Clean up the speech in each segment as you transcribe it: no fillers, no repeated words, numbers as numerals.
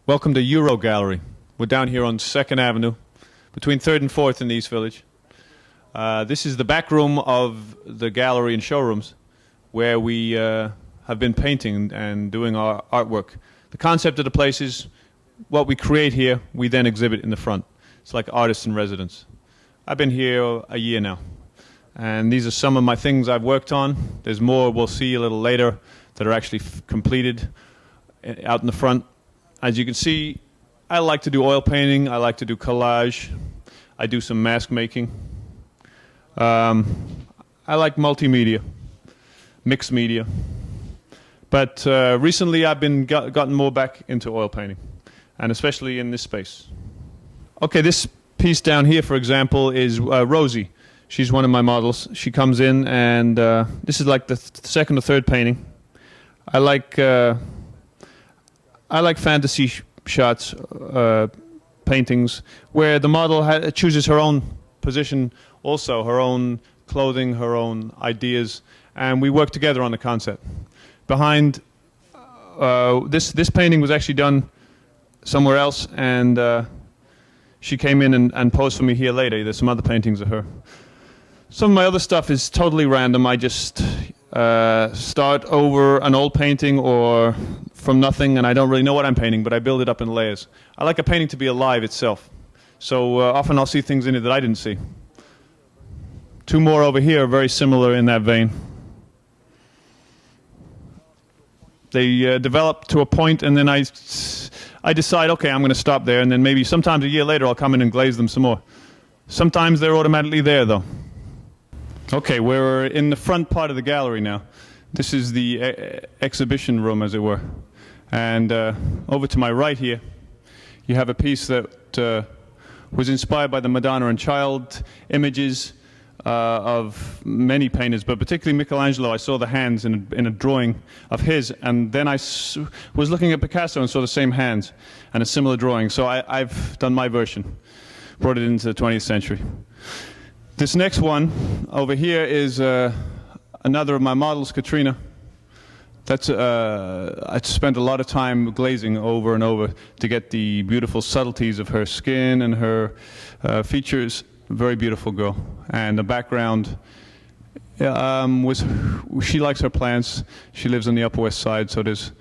Welcome to Euro Gallery. We're down here on 2nd Avenue, between 3rd and 4th in the East Village. This is the back room of the gallery and showrooms, where we have been painting and doing our artwork. The concept of the place is what we create here, we then exhibit in the front. It's like artists in residence. I've been here a year now, and these are some of my things I've worked on. There's more we'll see a little later that are actually completed out in the front. As you can see, I like to do oil painting, I like to do collage, I do some mask making. I like multimedia, mixed media. But recently I've been gotten more back into oil painting, and especially in this space. Okay, this piece down here, for example, is Rosie. She's one of my models. She comes in, and this is like the second or third painting. I like fantasy shots, paintings, where the model chooses her own position, also her own clothing, her own ideas, and we work together on the concept. Behind this painting was actually done somewhere else, and she came in and posed for me here later. There's some other paintings of her. Some of my other stuff is totally random. I just start over an old painting or from nothing, and I don't really know what I'm painting, but I build it up in layers. I like a painting to be alive itself, so often I'll see things in it that I didn't see. Two more over here are very similar in that vein. They develop to a point, and then I decide, okay, I'm going to stop there, and then maybe sometimes a year later I'll come in and glaze them some more. Sometimes they're automatically there, though. Okay, we're in the front part of the gallery now. This is the exhibition room, as it were. And over to my right here, you have a piece that was inspired by the Madonna and Child images of many painters, but particularly Michelangelo. I saw the hands in a drawing of his, and then I was looking at Picasso and saw the same hands and a similar drawing. So I've done my version, brought it into the 20th century. This next one over here is another of my models, Katrina. That's I spent a lot of time glazing over and over to get the beautiful subtleties of her skin and her features. Very beautiful girl. And the background was, she likes her plants. She lives on the Upper West Side, so there's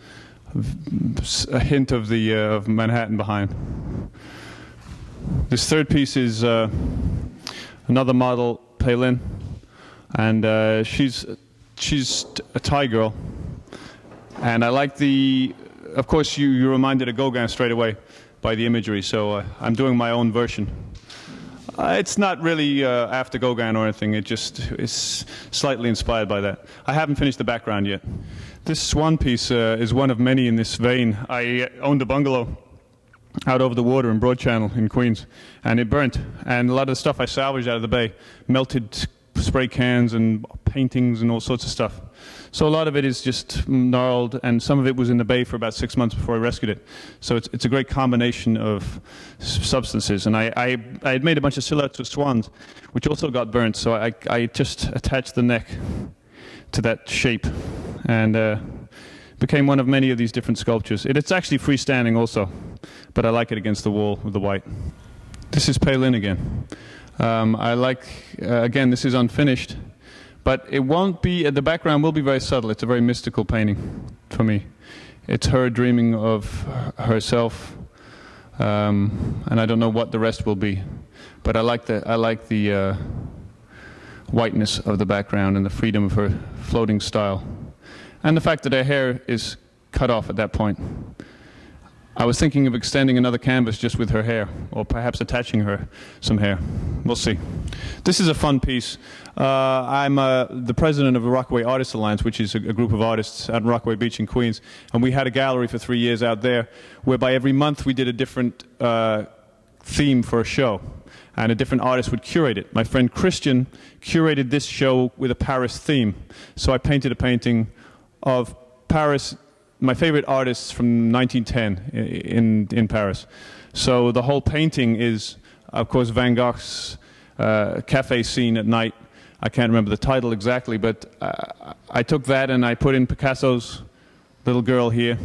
a hint of the of Manhattan behind. This third piece is another model, Paylin, and she's a Thai girl, and I like of course you reminded of Gauguin straight away by the imagery, so I'm doing my own version. It's not really after Gauguin or anything, it just is slightly inspired by that. I haven't finished the background yet. This swan piece is one of many in this vein. I owned a bungalow out over the water in Broad Channel in Queens, and it burnt, and a lot of the stuff I salvaged out of the bay, melted spray cans and paintings and all sorts of stuff. So a lot of it is just gnarled, and some of it was in the bay for about 6 months before I rescued it. So it's a great combination of substances, and I had made a bunch of silhouettes of swans, which also got burnt, so I just attached the neck to that shape, and became one of many of these different sculptures. It's actually freestanding also, but I like it against the wall with the white. This is Paylin again. I like, again, this is unfinished, but it won't be, the background will be very subtle. It's a very mystical painting for me. It's her dreaming of herself, and I don't know what the rest will be, but I like the whiteness of the background and the freedom of her floating style. And the fact that her hair is cut off at that point. I was thinking of extending another canvas just with her hair, or perhaps attaching her some hair. We'll see. This is a fun piece. I'm the president of the Rockaway Artists Alliance, which is a group of artists out in Rockaway Beach in Queens. And we had a gallery for 3 years out there, whereby every month we did a different theme for a show, and a different artist would curate it. My friend Christian curated this show with a Paris theme. So I painted a painting of Paris, my favorite artists from 1910 in Paris. So the whole painting is, of course, Van Gogh's cafe scene at night. I can't remember the title exactly, but I took that and I put in Picasso's little girl here.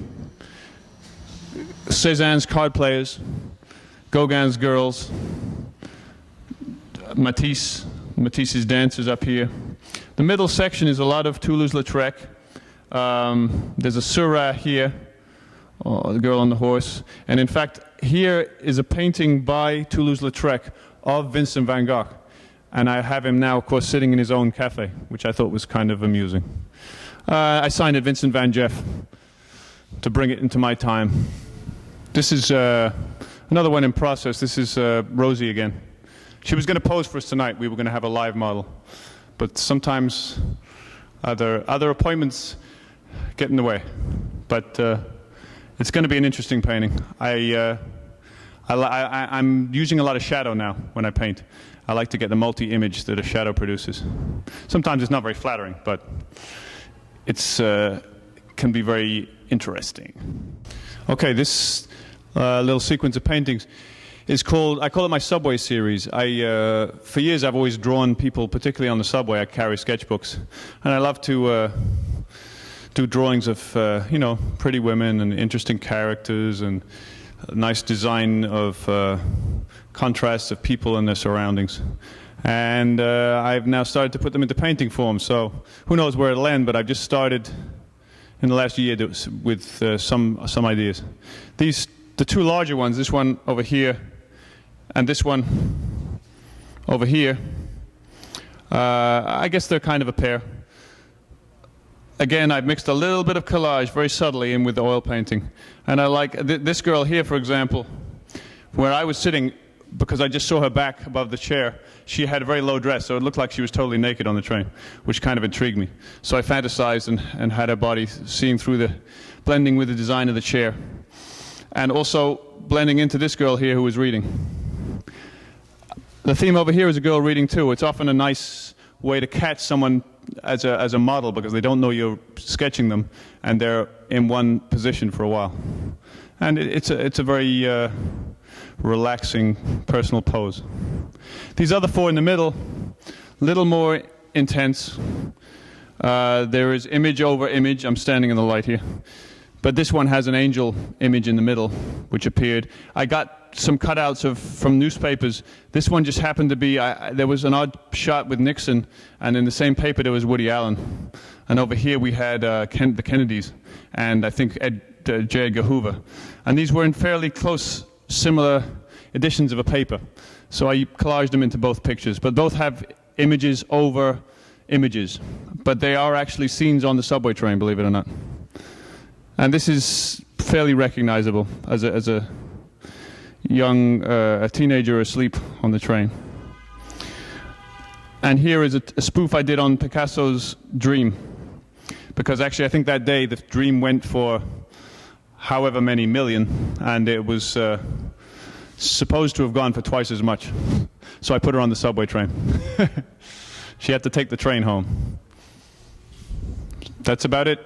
Cézanne's card players, Gauguin's girls, Matisse's dancers up here. The middle section is a lot of Toulouse-Lautrec. There's a Seurat here, the girl on the horse. And in fact, here is a painting by Toulouse-Lautrec of Vincent van Gogh. And I have him now, of course, sitting in his own cafe, which I thought was kind of amusing. I signed it Vincent van Geoff to bring it into my time. This is another one in process. This is Rosie again. She was going to pose for us tonight. We were going to have a live model. But sometimes other appointments get in the way. But it's going to be an interesting painting. I'm using a lot of shadow now when I paint. I like to get the multi-image that a shadow produces. Sometimes it's not very flattering, but it's can be very interesting. Okay, this little sequence of paintings is called, I call it my subway series. For years I've always drawn people, particularly on the subway. I carry sketchbooks, and I love to do drawings of pretty women and interesting characters and a nice design of contrasts of people and their surroundings. And I've now started to put them into painting form, so who knows where it'll end, but I've just started in the last year with some ideas. The two larger ones, this one over here and this one over here, I guess they're kind of a pair. Again, I've mixed a little bit of collage very subtly in with the oil painting. And I like this girl here, for example, where I was sitting, because I just saw her back above the chair, she had a very low dress, so it looked like she was totally naked on the train, which kind of intrigued me. So I fantasized and had her body seeing through blending with the design of the chair. And also blending into this girl here who was reading. The theme over here is a girl reading too. It's often a nice way to catch someone as a model, because they don't know you're sketching them and they're in one position for a while. And it's a very relaxing personal pose. These other four in the middle, little more intense. There is image over image. I'm standing in the light here. But this one has an angel image in the middle, which appeared. I got some cutouts from newspapers. This one just happened to be, there was an odd shot with Nixon, and in the same paper there was Woody Allen. And over here we had the Kennedys, and I think J. Edgar Hoover. And these were in fairly close, similar editions of a paper. So I collaged them into both pictures. But both have images over images. But they are actually scenes on the subway train, believe it or not. And this is fairly recognizable as a young a teenager asleep on the train. And here is a spoof I did on Picasso's Dream, because actually I think that day the dream went for however many million, and it was supposed to have gone for twice as much. So I put her on the subway train. She had to take the train home. That's about it.